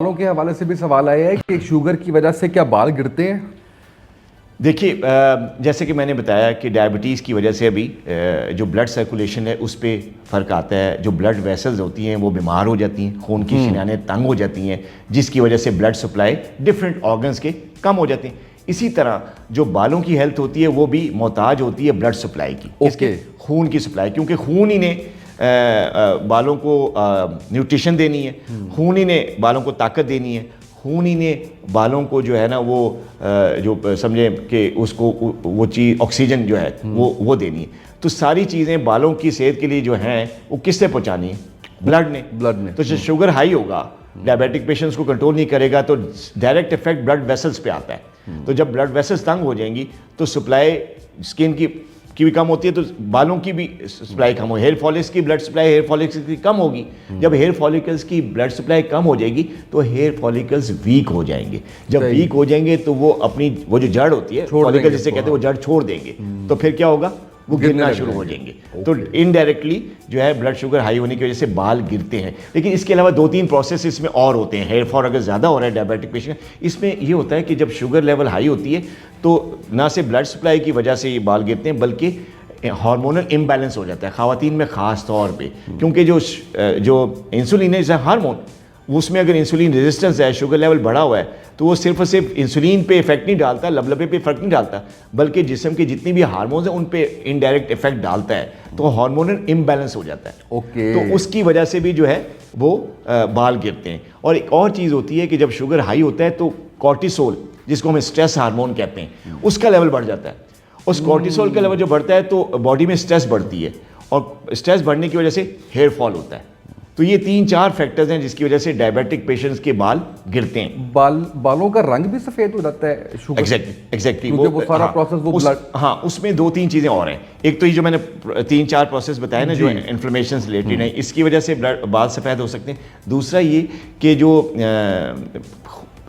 बालों के हवाले से भी सवाल आया है कि शुगर की वजह से क्या बाल गिरते हैं। देखिए, जैसे कि मैंने बताया कि डायबिटीज़ की वजह से अभी जो ब्लड सर्कुलेशन है उस पर फ़र्क आता है। जो ब्लड वेसल्स होती हैं वो बीमार हो जाती हैं, खून की शिनानें तंग हो जाती हैं, जिसकी वजह से ब्लड सप्लाई डिफरेंट ऑर्गन्स के कम हो जाते हैं। इसी तरह जो बालों की हेल्थ होती है वो भी मोहताज होती है ब्लड सप्लाई की, इसके खून की सप्लाई, क्योंकि खून ही ने बालों को न्यूट्रिशन देनी है, खून ही ने बालों को ताकत देनी है, खून ही ने बालों को जो है ना वो जो समझे कि उसको वो चीज़ ऑक्सीजन जो है वो देनी है। तो सारी चीज़ें बालों की सेहत के लिए जो हैं वो किससे पहुँचानी है? ब्लड ने। तो जो शुगर हाई होगा, डायबिटिक पेशेंट्स को कंट्रोल नहीं करेगा तो डायरेक्ट इफेक्ट ब्लड वेसल्स पे आता है। तो जब ब्लड वेसल्स तंग हो जाएंगी तो सप्लाई स्किन की भी कम होती है, तो बालों की भी सप्लाई कम हो, हेयर फॉलिकल्स की ब्लड सप्लाई हेयर फॉलिकल्स की कम होगी। जब हेयर फॉलिकल्स की ब्लड सप्लाई कम हो जाएगी तो हेयर फॉलिकल्स वीक हो जाएंगे। जब वीक हो जाएंगे तो वो अपनी वो जो जड़ होती है फॉलिकल जिसे कहते हैं वो जड़ छोड़ देंगे, तो फिर क्या होगा? वो गिरना शुरू हो जाएंगे। तो इनडायरेक्टली जो है ब्लड शुगर हाई होने की वजह से बाल गिरते हैं। लेकिन इसके अलावा 2-3 प्रोसेस इसमें और होते हैं। हेयर फॉल अगर ज़्यादा हो रहा है डायबिटिक पेशेंट, इसमें ये होता है कि जब शुगर लेवल हाई होती है तो ना सिर्फ ब्लड सप्लाई की वजह से ये बाल गिरते हैं बल्कि हार्मोनल इम्बैलेंस हो जाता है ख़वातीन में ख़ास तौर पे, क्योंकि जो इंसुलिन है हार्मोन, उसमें अगर इंसुलिन रेजिस्टेंस है, शुगर लेवल बढ़ा हुआ है, तो वो सिर्फ और सिर्फ इंसुलिन पे इफेक्ट नहीं डालता, लबलबे पे इफेक्ट नहीं डालता, बल्कि जिस्म के जितनी भी हार्मोन्स हैं उन पे इनडायरेक्ट इफेक्ट डालता है। तो हार्मोनल इम्बैलेंस हो जाता है। तो उसकी वजह से भी जो है वो बाल गिरते हैं। और एक और चीज़ होती है कि जब शुगर हाई होता है तो कॉर्टिसोल, जिसको हम स्ट्रेस हार्मोन कहते हैं, उसका लेवल बढ़ जाता है। उस कॉर्टिसोल का लेवल जो बढ़ता है तो बॉडी में स्ट्रेस बढ़ती है, और स्ट्रेस बढ़ने की वजह से हेयर फॉल होता है। तो ये 3-4 फैक्टर्स हैं जिसकी वजह से डायबिटिक पेशेंट्स के बाल गिरते हैं। बालों का रंग भी सफ़ेद हो जाता है शुगर? एग्जैक्टली वो सारा प्रोसेस वो ब्लड। उसमें 2-3 चीज़ें और हैं। एक तो ये जो मैंने 3-4 प्रोसेस बताए ना जो इन्फ्लेमेशन रिलेटेड है, इसकी वजह से बाल सफ़ेद हो सकते हैं। दूसरा ये कि जो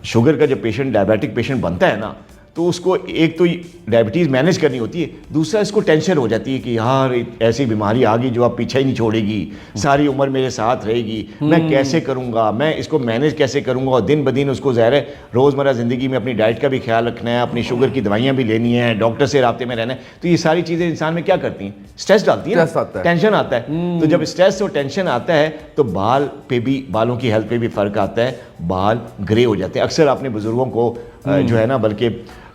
शुगर का जो पेशेंट डायबिटिक पेशेंट बनता है ना, तो उसको एक तो डायबिटीज़ मैनेज करनी होती है, दूसरा इसको टेंशन हो जाती है कि यार ऐसी बीमारी आ गई जो अब पीछे ही नहीं छोड़ेगी, सारी उम्र मेरे साथ रहेगी, मैं कैसे करूँगा, मैं इसको मैनेज कैसे करूँगा। और दिन ब दिन उसको ज़ाहिर है रोज़मर्रा ज़िंदगी में अपनी डाइट का भी ख्याल रखना है, अपनी शुगर की दवाइयाँ भी लेनी है, डॉक्टर से राब्ते में रहना है। तो ये सारी चीज़ें इंसान में क्या करती हैं? स्ट्रेस डालती है, टेंशन आता है। तो जब स्ट्रेस और टेंशन आता है तो बालों की हेल्थ पे भी फ़र्क आता है, बाल ग्रे हो जाते हैं। अक्सर आपने बुज़ुर्गों को जो है ना, बल्कि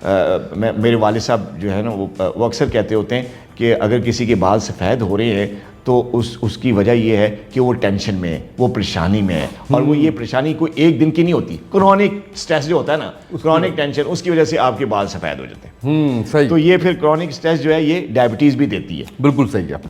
मेरे वालिद साहब जो है ना वो अक्सर कहते होते हैं कि अगर किसी के बाल सफ़ेद हो रहे हैं तो उसकी वजह ये है कि वो टेंशन में है, वो परेशानी में है। और वो ये परेशानी कोई एक दिन की नहीं होती, क्रॉनिक स्ट्रेस जो होता है ना, क्रॉनिक टेंशन, उसकी वजह से आपके बाल सफ़ेद हो जाते हैं। सही। तो ये फिर क्रॉनिक स्ट्रेस जो है ये डायबिटीज़ भी देती है। बिल्कुल सही है।